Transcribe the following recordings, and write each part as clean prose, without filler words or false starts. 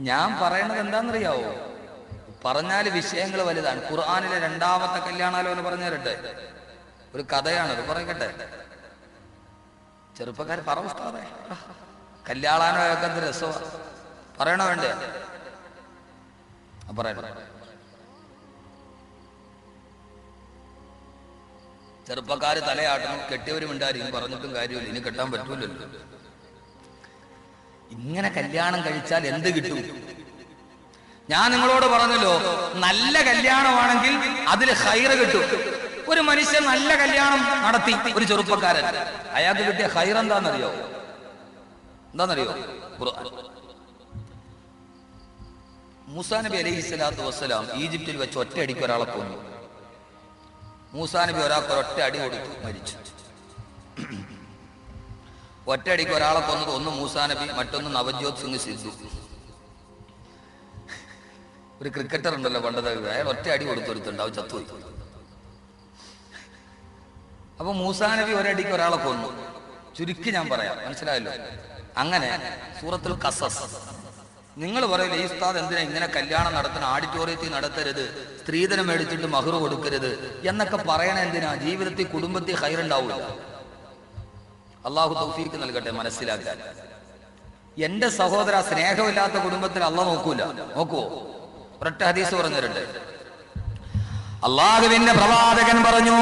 ഞാൻ പറയണത് എന്താണെന്നറിയാവോ? പറഞ്ഞാൽ വിഷയങ്ങൾ വലുതാണ്. ഖുർആനിലെ രണ്ടാമത്തെ കല്യാണാലോ എന്ന് പറഞ്ഞു തരട്ടെ. ഒരു കഥയാണത്, പറയട്ടെ. ചെറുപ്പക്കാർ പറ ഉസ്താദേ, കല്യാണാനോ കേൾക്കുന്ന രസമാണ്. പറയണോ വേണ്ടേ? പറയണ ചെറുപ്പക്കാര് തലയാട്ടണം, കെട്ടിയവരും ഉണ്ടായിരിക്കും. പറഞ്ഞിട്ടും കാര്യമില്ല, ഇനി കെട്ടാൻ പറ്റൂലല്ലോ. ഇങ്ങനെ കല്യാണം കഴിച്ചാൽ എന്ത് കിട്ടും? ഞാൻ നിങ്ങളോട് പറഞ്ഞല്ലോ, നല്ല കല്യാണമാണെങ്കിൽ അതിൽ ഹൈറ് കിട്ടും. ഒരു മനുഷ്യൻ നല്ല കല്യാണം നടത്തി, ഒരു ചെറുപ്പക്കാരൻ, അയാൾക്ക് കിട്ടിയ ഹൈർ എന്താണെന്നറിയോ? മൂസാ നബി അലൈഹി സ്വലാത്തു വസ്സലാം ഈജിപ്തിൽ വെച്ച് ഒറ്റയടിക്ക് ഒരാളെ കൊന്നു. മൂസാ നബി ഒരാൾക്ക് ഒരൊറ്റ അടി കൊടുത്തു, മരിച്ചു. ഒറ്റയടിക്ക് ഒരാളെ കൊന്നത് ഒന്ന് മൂസാ നബി, മറ്റൊന്ന് നവജ്യോത് സിംഗ് സിദ്ധു. ഒരു ക്രിക്കറ്റർ ഉണ്ടല്ലോ പണ്ടത്തെ, അയാൾ ഒറ്റ അടി കൊടുത്തൊരുത്തുണ്ട്, അവൻ ചത്തുപോയി. അപ്പൊ മൂസാ നബി ഒരടിക്ക് ഒരാളെ കൊന്നു. ചുരുക്കി ഞാൻ പറയാം, മനസ്സിലായല്ലോ. അങ്ങനെ സൂറത്തുൽ ഖസസ്. നിങ്ങൾ പറയില്ല, ഈ ഉസ്താദ് എന്തിനാ ഇങ്ങനെ കല്യാണം നടത്തുന്ന, ഓഡിറ്റോറിയത്തിൽ നടത്തരുത്, സ്ത്രീധനം മേടിച്ചിട്ട് മഹർ കൊടുക്കരുത് എന്നൊക്കെ പറയണ എന്തിനാ? ജീവിതത്തിൽ കുടുംബത്തിൽ ഹൈറുണ്ടാവില്ല. അള്ളാഹു തൗഫീക്ക് നൽകട്ടെ മനസ്സിലാക്കാൻ. എന്റെ സഹോദര, സ്നേഹമില്ലാത്ത കുടുംബത്തിൽ അള്ളാഹ് നോക്കൂല. നോക്കുവോ? ഒരൊറ്റ ഹദീസ് പറഞ്ഞു തരട്ടെ. അള്ളാഹുവിന്റെ പ്രവാചകൻ പറഞ്ഞു,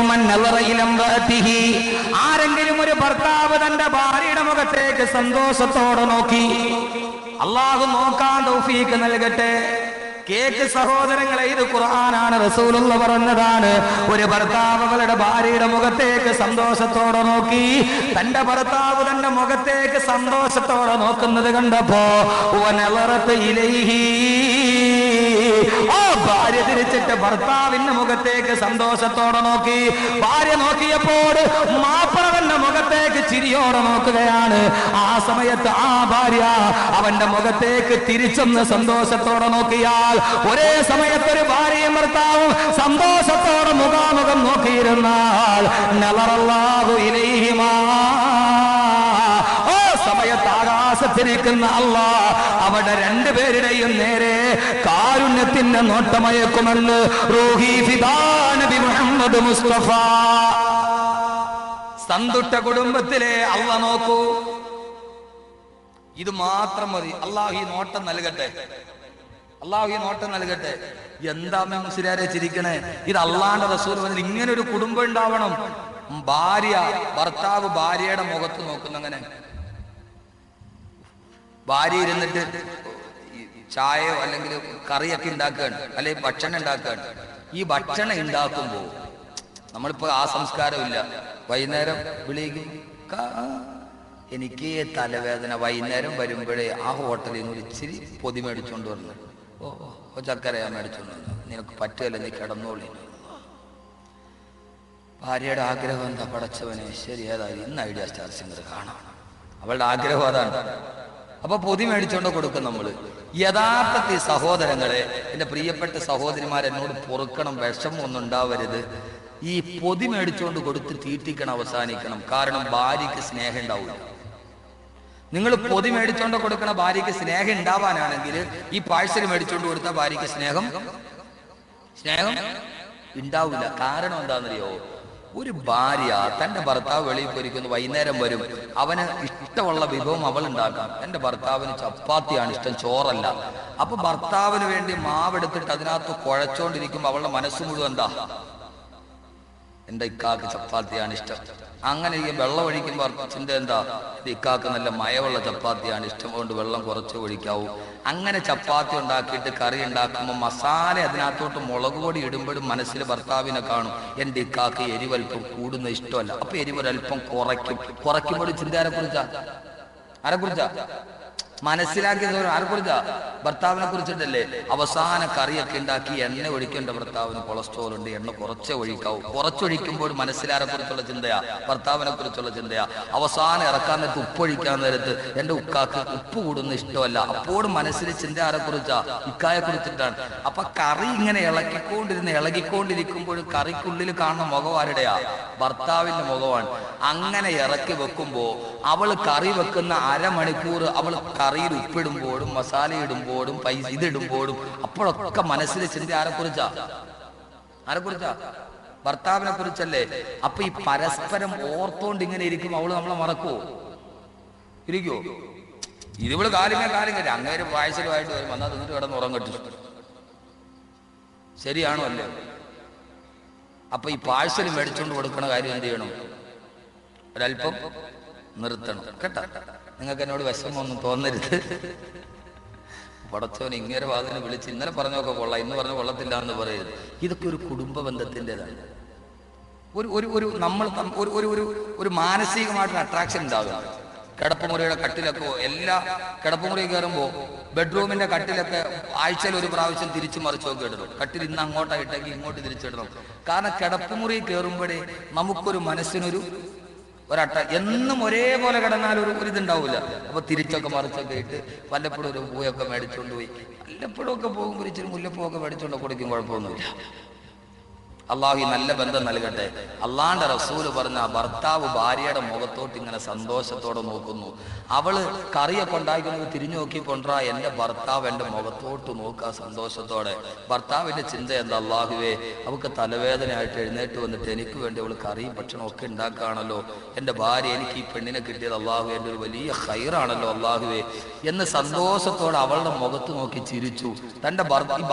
ആരെങ്കിലും ഒരു ഭർത്താവ് തന്റെ ഭാര്യയുടെ മുഖത്തേക്ക് സന്തോഷത്തോടെ നോക്കി, അള്ളാഹു നോക്കാൻ തൗഫീക്ക് നൽകട്ടെ. കേക്ക് സഹോദരങ്ങളെ, ഇത് ഖുർആനാണ്, റസൂലുള്ള പറഞ്ഞതാണ്. ഒരു ഭർത്താവ് അവളുടെ ഭാര്യയുടെ മുഖത്തേക്ക് സന്തോഷത്തോടെ നോക്കി, തന്റെ ഭർത്താവ് തന്റെ മുഖത്തേക്ക് സന്തോഷത്തോടെ നോക്കുന്നത് കണ്ടപ്പോ ഭാര്യ തിരിച്ചിട്ട് ഭർത്താവിന്റെ മുഖത്തേക്ക് സന്തോഷത്തോടെ നോക്കി. ഭാര്യ നോക്കിയപ്പോൾ മാപ്പിളവന്റെ മുഖത്തേക്ക് ചിരിയോടെ നോക്കുകയാണ്. ആ സമയത്ത് ആ ഭാര്യ അവന്റെ മുഖത്തേക്ക് തിരിച്ചൊന്ന് സന്തോഷത്തോടെ നോക്കിയാൽ, ഒരേ സമയത്ത് ഒരു ഭാര്യയും ഭർത്താവും സന്തോഷത്തോടെ മുഖാമുഖം നോക്കിയിരുന്നാൽ നളറല്ലാഹു ഇലൈഹിമാ, സമയത്ത് ആകാശത്തിരിക്കുന്ന അല്ലാഹ് അവിടെ രണ്ടുപേരുടെയും നേരെ കാരുണ്യത്തിന്റെ നോട്ടമയക്കുമെന്ന് റൂഹി ഫിദാ നബി മുഹമ്മദ് മുസ്തഫ. സന്തുഷ്ട കുടുംബത്തിലെ അല്ലാഹ് നോക്കൂ. ഇത് മാത്രം മതി. അല്ലാഹു ഈ നോട്ടം നൽകട്ടെ, അല്ലാഹു ഈ നോട്ടം നൽകട്ടെ. എന്താ മുസ്ലിയാരെ ചിരിക്കണേ? ഇത് അള്ളാന്റെ റസൂൽ പറഞ്ഞത് ഇങ്ങനെ ഒരു കുടുംബം ഉണ്ടാവണം. ഭാര്യ ഭർത്താവ് ഭാര്യയുടെ മുഖത്ത് നോക്കുന്നങ്ങനെ. ഭാര്യ ഇരുന്നിട്ട് ചായയോ അല്ലെങ്കിൽ കറിയൊക്കെ ഉണ്ടാക്കുകയാണ്, അല്ലെങ്കിൽ ഭക്ഷണം ഉണ്ടാക്കുകയാണ്. ഈ ഭക്ഷണം ഉണ്ടാക്കുമ്പോൾ നമ്മളിപ്പോ ആ സംസ്കാരമില്ല. വൈകുന്നേരം വിളിക്കും, എനിക്ക് തലവേദന. വൈകുന്നേരം വരുമ്പോഴേ ആ ഹോട്ടലിൽ നിന്ന് ഇച്ചിരി പൊതി മേടിച്ചോണ്ട് വരണം. ഓ ചക്കരയാ മേടിച്ചോണ്ട് വന്നു, നിനക്ക് പറ്റുമല്ലോ, നീ കിടന്നോളി. ഭാര്യയുടെ ആഗ്രഹം എന്താ? പടച്ചവനെ, ശരി, ഏതായാലും ഇന്ന് ഐഡിയ സ്റ്റാർ സിംഗർ കാണാം. അവളുടെ ആഗ്രഹം അതാണ്. അപ്പൊ പൊതി മേടിച്ചോണ്ട് കൊടുക്കും നമ്മള്. യഥാർത്ഥത്തിൽ സഹോദരങ്ങളെ, എന്റെ പ്രിയപ്പെട്ട സഹോദരിമാരെന്നോട് പൊറുക്കണം, വിഷമം ഒന്നും ഉണ്ടാവരുത്. ഈ പൊതി മേടിച്ചോണ്ട് കൊടുത്ത് തീറ്റിക്കണം, അവസാനിക്കണം. കാരണം ഭാര്യയ്ക്ക് സ്നേഹം ഉണ്ടാവില്ല. നിങ്ങൾ പൊതി മേടിച്ചോണ്ട് കൊടുക്കണ ഭാര്യയ്ക്ക് സ്നേഹം ഉണ്ടാവാനാണെങ്കിൽ ഈ പാഴ്സൽ മേടിച്ചോണ്ട് കൊടുത്ത ഭാര്യയ്ക്ക് സ്നേഹം ഉണ്ടാവില്ല. കാരണം എന്താണെന്നറിയോ? ഒരു ഭാര്യ തന്റെ ഭർത്താവ് വെളിയിൽ പോയിരിക്കുന്നു, വൈകുന്നേരം വരും, അവന് ഇഷ്ടമുള്ള വിഭവം അവൾ ഉണ്ടാക്കാം. എന്റെ ഭർത്താവിന് ചപ്പാത്തിയാണ് ഇഷ്ടം, ചോറല്ല. അപ്പൊ ഭർത്താവിന് വേണ്ടി മാവെടുത്തിട്ട് അതിനകത്ത് കുഴച്ചോണ്ടിരിക്കുമ്പോ അവളുടെ മനസ്സ് മുഴുവൻ എന്താ? എന്റെ ഇക്കാക്ക് ചപ്പാത്തിയാണ് ഇഷ്ടം. അങ്ങനെ ഈ വെള്ളം ഒഴിക്കുമ്പോൾ ചിന്ത എന്താ? ഇക്കാക്ക് നല്ല മയമുള്ള ചപ്പാത്തിയാണ് ഇഷ്ടം, കൊണ്ട് വെള്ളം കുറച്ച് ഒഴിക്കാവൂ. അങ്ങനെ ചപ്പാത്തി ഉണ്ടാക്കിയിട്ട് കറി ഉണ്ടാക്കുമ്പോൾ മസാല അതിനകത്തോട്ട് മുളക് പൊടി ഇടുമ്പോഴും മനസ്സിൽ ഭർത്താവിനെ കാണും, എന്റെ ഇക്കാക്ക് എരിവൽപ്പം കൂടുന്ന ഇഷ്ടമല്ല. അപ്പൊ എരിവൊരൽപ്പം കുറയ്ക്കുമ്പോൾ ചിന്ത ആരെക്കുറിച്ചാ? മനസ്സിലാക്കിയത് ആരെക്കുറിച്ചാ? ഭർത്താവിനെ കുറിച്ചിട്ടല്ലേ? അവസാന കറിയൊക്കെ ഉണ്ടാക്കി എണ്ണ ഒഴിക്കേണ്ട ഭർത്താവിന് കൊളസ്ട്രോൾ ഉണ്ട്, എണ്ണ കുറച്ചേ ഒഴിക്കാവൂ. കുറച്ചൊഴിക്കുമ്പോൾ മനസ്സിലാരെ കുറിച്ചുള്ള ചിന്തയാ? ഭർത്താവിനെ കുറിച്ചുള്ള ചിന്തയാ. അവസാനം ഇറക്കാൻ നേരത്ത് ഉപ്പൊഴിക്കാൻ നേരത്ത് എന്റെ ഉക്കാക്ക് ഉപ്പ് കൂടുന്ന ഇഷ്ടമല്ല. അപ്പോഴും മനസ്സിൽ ചിന്ത ആരെ കുറിച്ചാ? ഇക്കായെ കുറിച്ചിട്ടാണ്. അപ്പൊ കറി ഇങ്ങനെ ഇളകിക്കൊണ്ടിരിക്കുമ്പോൾ കറിക്കുള്ളിൽ കാണുന്ന മുഖം ആരുടെയാ? ഭർത്താവിന്റെ മുഖമാണ്. അങ്ങനെ ഇറക്കി വെക്കുമ്പോ അവള് കറി വെക്കുന്ന അരമണിക്കൂർ അവൾ കറിയിൽ ഉപ്പിടുമ്പോഴും മസാല ഇടുമ്പോഴും പൈസ ഇതിടുമ്പോഴും അപ്പോഴൊക്കെ മനസ്സിൽ ചിന്ത ആരെക്കുറിച്ചാ? ഭർത്താവിനെ കുറിച്ചല്ലേ. അപ്പൊ ഈ പരസ്പരം ഓർത്തോണ്ട് ഇങ്ങനെ ഇരിക്കും അവള് നമ്മളെ മറക്കുവോ? ഇരിക്കുവോ? ഇരുവള് കാലിമേ അങ്ങേര് പായസലുമായിട്ട് വരും, വന്നാൽ തിന്നിട്ട് കിടന്ന് ഉറങ്ങട്ടു. ശരിയാണോ അല്ലേ? അപ്പൊ ഈ പാഴ്സൽ മേടിച്ചോണ്ട് കൊടുക്കണ കാര്യം എന്ത് ചെയ്യണം? ഒരല്പം നിർത്തണം കേട്ടോ. നിങ്ങൾക്ക് എന്നോട് വിഷമമൊന്നും തോന്നരുത്. പടച്ചോൻ ഇങ്ങനെ വാതിനെ വിളിച്ച് ഇന്നലെ പറഞ്ഞൊക്കെ കൊള്ളാം, ഇന്ന് പറഞ്ഞ കൊള്ളത്തില്ല എന്ന് പറയരുത്. ഇതൊക്കെ ഒരു കുടുംബ ബന്ധത്തിൻ്റെതാണ്. നമ്മൾ ഒരു മാനസികമായിട്ടൊരു അട്രാക്ഷൻ ഉണ്ടാകും. കിടപ്പുമുറിയുടെ കട്ടിലൊക്കെ എല്ലാ കിടപ്പുമുറി കയറുമ്പോൾ ബെഡ്റൂമിന്റെ കട്ടിലൊക്കെ ആഴ്ചയിൽ ഒരു പ്രാവശ്യം തിരിച്ചു മറിച്ചൊക്കെ ഇടണം. കട്ടിൽ ഇന്ന് അങ്ങോട്ടായിട്ടെങ്കിൽ ഇങ്ങോട്ട് തിരിച്ചിടണം. കാരണം കിടപ്പുമുറി കയറുമ്പോഴേ നമുക്കൊരു മനസ്സിനൊരു എന്നും ഒരേപോലെ കിടന്നാൽ ഒരു ഇതുണ്ടാവില്ല. അപ്പൊ തിരിച്ചൊക്കെ മറിച്ചൊക്കെ ഇട്ട് വല്ലപ്പോഴും ഒരു പൂയൊക്കെ മേടിച്ചോണ്ട് പോയി വല്ലപ്പോഴും ഒക്കെ പോകുമ്പോൾ ഇച്ചിരി മുല്ലപ്പൂവൊക്കെ മേടിച്ചോണ്ട് കൊടുക്കും, കുഴപ്പമൊന്നുമില്ല. അള്ളാഹു നല്ല ബന്ധം നൽകട്ടെ. അള്ളാന്റെ റസൂല് പറഞ്ഞ ഭർത്താവ് ഭാര്യയുടെ മുഖത്തോട്ട് ഇങ്ങനെ സന്തോഷത്തോടെ നോക്കുന്നു. അവള് കറിയൊക്കെ ഉണ്ടാക്കുന്നത് തിരിഞ്ഞു നോക്കി കൊണ്ടാ എന്റെ ഭർത്താവ് എന്റെ മുഖത്തോട്ട് നോക്കുക സന്തോഷത്തോടെ. ഭർത്താവിന്റെ ചിന്ത എന്താ? അള്ളാഹുവേ, അവൾക്ക് തലവേദനയായിട്ട് എഴുന്നേറ്റ് വന്നിട്ട് എനിക്ക് വേണ്ടി അവള് കറിയും ഭക്ഷണം ഒക്കെ ഉണ്ടാക്കുകയാണല്ലോ. എന്റെ ഭാര്യ, എനിക്ക് ഈ പെണ്ണിനെ കിട്ടിയത് അള്ളാഹു എന്റെ ഒരു വലിയ ഖൈറാണല്ലോ അള്ളാഹുവേ എന്ന് സന്തോഷത്തോടെ അവളുടെ മുഖത്ത് നോക്കി ചിരിച്ചു. തന്റെ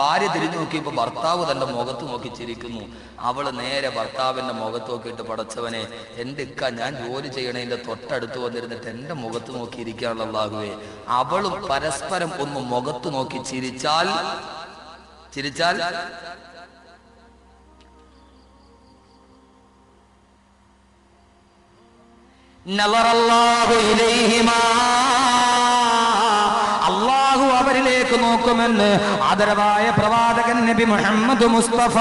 ഭാര്യ തിരിഞ്ഞു നോക്കിയപ്പോ ഭർത്താവ് തന്റെ മുഖത്ത് നോക്കി ചിരിക്കുന്നു. അവള് നേരെ ഭർത്താവിന്റെ മുഖത്ത് നോക്കിയിട്ട്, പടച്ചവനെ, എന്റെ ഇക്ക ഞാൻ ജോലി ചെയ്യണതിന്റെ തൊട്ടടുത്ത് വന്നിരുന്നിട്ട് എന്റെ മുഖത്ത് നോക്കിയിരിക്കാനുള്ള അല്ലാഹുവേ. അവളും പരസ്പരം ഒന്ന് മുഖത്ത് നോക്കി ചിരിച്ചാൽ അല്ലാഹു അവരിലേക്ക് നോക്കുമെന്ന് ആദരവായ പ്രവാചകൻ നബി മുഹമ്മദ് മുസ്തഫ.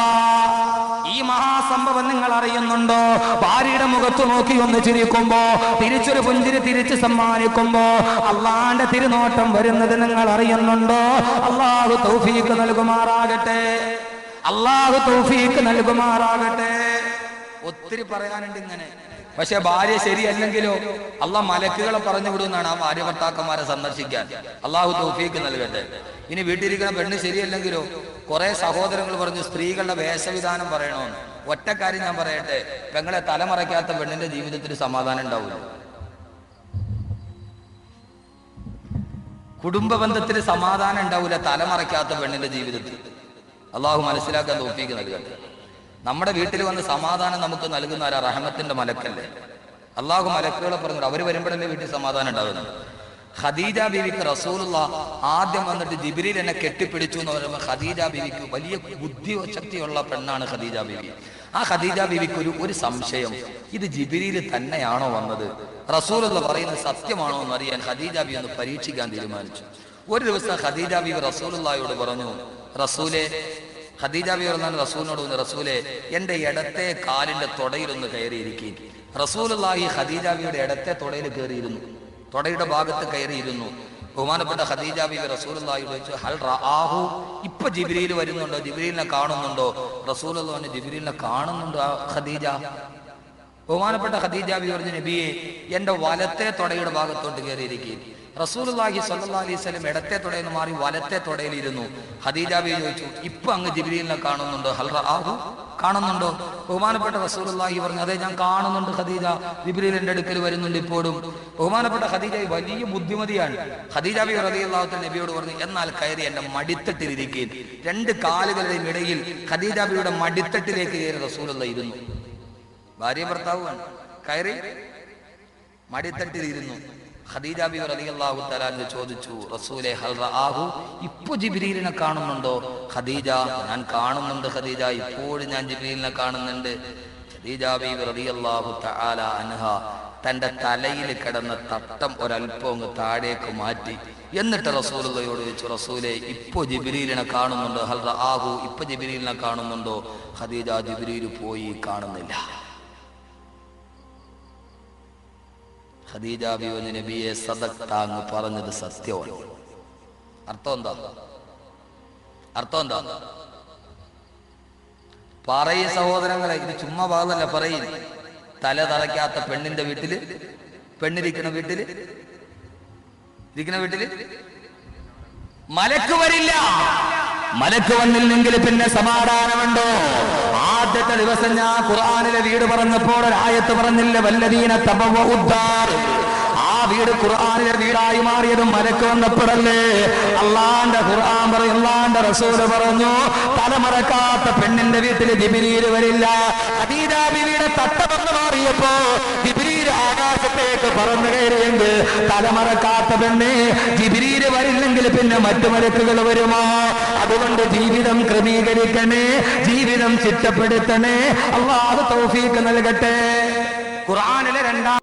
ഈ മഹാസംഭവം നിങ്ങൾ അറിയുന്നുണ്ടോ? ഭാര്യയുടെ മുഖത്ത് നോക്കി ഒന്ന് ചിരിക്കുമ്പോ, തിരിച്ചൊരു പുഞ്ചിരി തിരിച്ച് സമ്മാനിക്കുമ്പോ അള്ളാന്റെ തിരുനോട്ടം വരുന്നത് നിങ്ങൾ അറിയുന്നുണ്ടോ? അള്ളാഹു തൗഫീഖ് നൽകുമാറാകട്ടെ. ഒത്തിരി പറയാനുണ്ട് ഇങ്ങനെ. പക്ഷെ ഭാര്യ ശരിയല്ലെങ്കിലോ അള്ളാഹ് മലക്കുകളെ പറഞ്ഞു വിടുമെന്നാണ് ആ ഭാര്യ ഭർത്താക്കന്മാരെ സന്ദർശിക്കാൻ. അള്ളാഹു തൗഫീഖ് നൽകട്ടെ. ഇനി വീട്ടിലിരിക്കുന്ന പെണ്ണ് ശരിയല്ലെങ്കിലോ കുറെ സഹോദരങ്ങൾ പറഞ്ഞു സ്ത്രീകളുടെ വേഷവിധാനം പറയണമെന്ന്. ഒറ്റ കാര്യം ഞാൻ പറയട്ടെ, പെങ്ങളെ തലമറയ്ക്കാത്ത പെണ്ണിന്റെ ജീവിതത്തിൽ സമാധാനം ഉണ്ടാവില്ല. കുടുംബ ബന്ധത്തിൽ സമാധാനം ഉണ്ടാവില്ല തലമറയ്ക്കാത്ത പെണ്ണിന്റെ ജീവിതത്തിൽ. അള്ളാഹു മനസ്സിലാക്കാൻ തൗഫീഖ് നൽകട്ടെ. നമ്മുടെ വീട്ടിൽ വന്ന് സമാധാനം നമുക്ക് നൽകുന്ന ആരാ? റഹ്മത്തിന്റെ മലക്കല്ലേ. അള്ളാഹു മലക്കുകളെ പറഞ്ഞു അവര് വരുമ്പോഴല്ലേ വീട്ടിൽ സമാധാനം ഉണ്ടാകുന്നത്. ഖദീജ ബീവിക്ക് റസൂലുള്ളാഹ് ആദ്യം വന്നിട്ട് ജിബ്രീൽ എന്നെ കെട്ടിപ്പിടിച്ചു എന്ന് പറയുമ്പോൾ ഖദീജ ബീവിക്ക് വലിയ ബുദ്ധിശക്തിയുള്ള പെണ്ണാണ് ഖദീജ ബീവി. ആ ഖദീജ ബീവിക്ക് ഒരു സംശയം, ഇത് ജിബ്രീൽ തന്നെയാണോ വന്നത്, റസൂലുള്ളാഹ് പറയുന്നത് സത്യമാണോ എന്ന് അറിയാൻ ഖദീജ ബീവി ഒന്ന് പരീക്ഷിക്കാൻ തീരുമാനിച്ചു. ഒരു ദിവസം ഖദീജ ബീവി റസൂലുള്ളാഹിയോട് പറഞ്ഞു, റസൂലേ, ഖദീജ ബീവി പറഞ്ഞാൽ റസൂലിനോട് പറഞ്ഞു, റസൂലേ, എന്റെ ഇടത്തെ കാലിന്റെ തൊടയിലൊന്ന് കയറിയിരിക്കും. റസൂലുള്ളാഹി ഖദീജ ബീവിയുടെ ഇടത്തെ തൊടയിൽ കയറിയിരുന്നു, തൊടയുടെ ഭാഗത്ത് കയറിയിരുന്നു. ബഹുമാനപ്പെട്ട ഖദീജ ബീവി റസൂലുള്ളാഹിയോട് ചോദിച്ചു, ഹൽ റആഹു, ഇപ്പൊ ജിബ്രീൽ വരുന്നുണ്ടോ, ജിബ്രീലിനെ കാണുന്നുണ്ടോ? റസൂലുള്ളാഹി പറഞ്ഞു, ജിബ്രീലിനെ കാണുന്നുണ്ടോ ഖദീജ? ബഹുമാനപ്പെട്ട ഖദീജ ബീവി പറഞ്ഞു, നബിയെ, എന്റെ വലത്തെ തൊടയുടെ ഭാഗത്തോട്ട് കയറിയിരിക്കും. റസൂലുള്ളാഹി സ്വല്ലല്ലാഹി അലൈഹി വസല്ലം ഇടത്തെ തൊടയിൽ നിന്ന് മാറി വലത്തെ തൊടയിൽ ഇരുന്നു. ഖദീജ ബീവി ചോദിച്ചു, ഇപ്പൊ അങ്ങ് ജിബ്രീലിനെ കാണുന്നുണ്ടോ? ഹൽ റആഹു, കാണുന്നുണ്ടോ? ബഹുമാനപ്പെട്ട റസൂലുള്ളാഹി പറഞ്ഞു, അതെ ഞാൻ കാണുന്നുണ്ട് ഖദീജ, ജിബ്രീൽ എന്റെ അടുക്കൽ വരുന്നുണ്ട് ഇപ്പോഴും. ബഹുമാനപ്പെട്ട ഖദീജ വലിയ ബുദ്ധിമതിയാണ്. ഖദീജ ബീവി റളിയല്ലാഹു തആല നബിയോട് പറഞ്ഞു, എന്നാൽ കയറി എന്റെ മടിത്തട്ടിലിരിക്കും. രണ്ട് കാലുകളുടെയും ഇടയിൽ ഖദീജ ബീവിയുടെ മടിത്തട്ടിലേക്ക് കയറി റസൂലുള്ളാഹി ഇരുന്നു. ഭാര്യ ഭർത്താവുമാണ്, കയറി മടിത്തട്ടിലിരുന്നു. ഖദീജ ബീവി റളിയല്ലാഹു തആല ചോദിച്ചു, റസൂലേ, ഹൽ റആഹു, ഇപ്പോ ജിബ്രീലിനെ കാണുന്നുണ്ടോ? ഖദീജ, ഞാൻ കാണുന്നുണ്ട് ഖദീജ, ഇപ്പോഴും ഞാൻ ജിബ്രീലിനെ കാണുന്നുണ്ട്. ഖദീജ ബീവി റളിയല്ലാഹു തആല അൻഹ തന്റെ തലയിൽ കിടന്ന തട്ടം ഒരൽപ്പം അങ്ങ് താഴേക്ക് മാറ്റി. എന്നിട്ട് റസൂലുള്ളാഹിയോട് ചോദിച്ചു, റസൂലേ, ഇപ്പോ ജിബ്രീലിനെ കാണുന്നുണ്ടോ? ഹൽ റആഹു, ഇപ്പോ ജിബ്രീലിനെ കാണുന്നുണ്ടോ? ഖദീജ, ജിബ്രീൽ പോയി, കാണുന്നില്ല. ഖദീജ ബീവി നബിയെ, സദഖ്ത, അങ്ങ് പറഞ്ഞത് സത്യമാണ്. അർത്ഥം എന്താ? പറയും സഹോദരങ്ങളെ, ഇത് ചുമ്മാ പാകല്ല, പറയും. തല തറയ്ക്കാത്ത പെണ്ണിന്റെ വീട്ടില്, പെണ്ണിരിക്കുന്ന വീട്ടില് ഇരിക്കുന്ന വീട്ടില് മലക്ക് വരില്ല. മലക്ക് വന്നില്ലെങ്കിൽ പിന്നെ സമാധാനമുണ്ടോ? ആദ്യത്തെ ദിവസം ഞാൻ ഖുർആനിലെ വീട് പറഞ്ഞപ്പോൾ ഒരായത്ത് പറഞ്ഞില്ല, വല്ലദീന തബവ്വഉദ്ദാർ. ആ വീട് ഖുർആനിലെ വീടായി മാറിയതും മലക്ക് വന്നപ്പോഴല്ലേ? അള്ളാന്റെ ഖുർആൻ പറയും, അള്ളാന്റെ റസൂല് പറഞ്ഞു, തലമറക്കാത്ത പെണ്ണിന്റെ വീട്ടിൽ ജിബ്രീൽ വരില്ല. ഖദീജ ബീവിയുടെ തട്ടമൊന്ന് മാറിയപ്പോ ജിബ്രീൽ ആകാശത്തേക്ക് പറന്നു കയറിയെങ്കിൽ തലമറക്കാത്ത പെണ്ണ് ജിബ്രീൽ വരില്ലെങ്കിൽ പിന്നെ മറ്റു മലക്കുകൾ വരുമോ? അതുകൊണ്ട് ജീവിതം ക്രമീകരിക്കണേ, ജീവിതം ചിട്ടപ്പെടുത്തണേ. അല്ലാഹു തൗഫീഖ് നൽകട്ടെ. ഖുർആനിലെ 2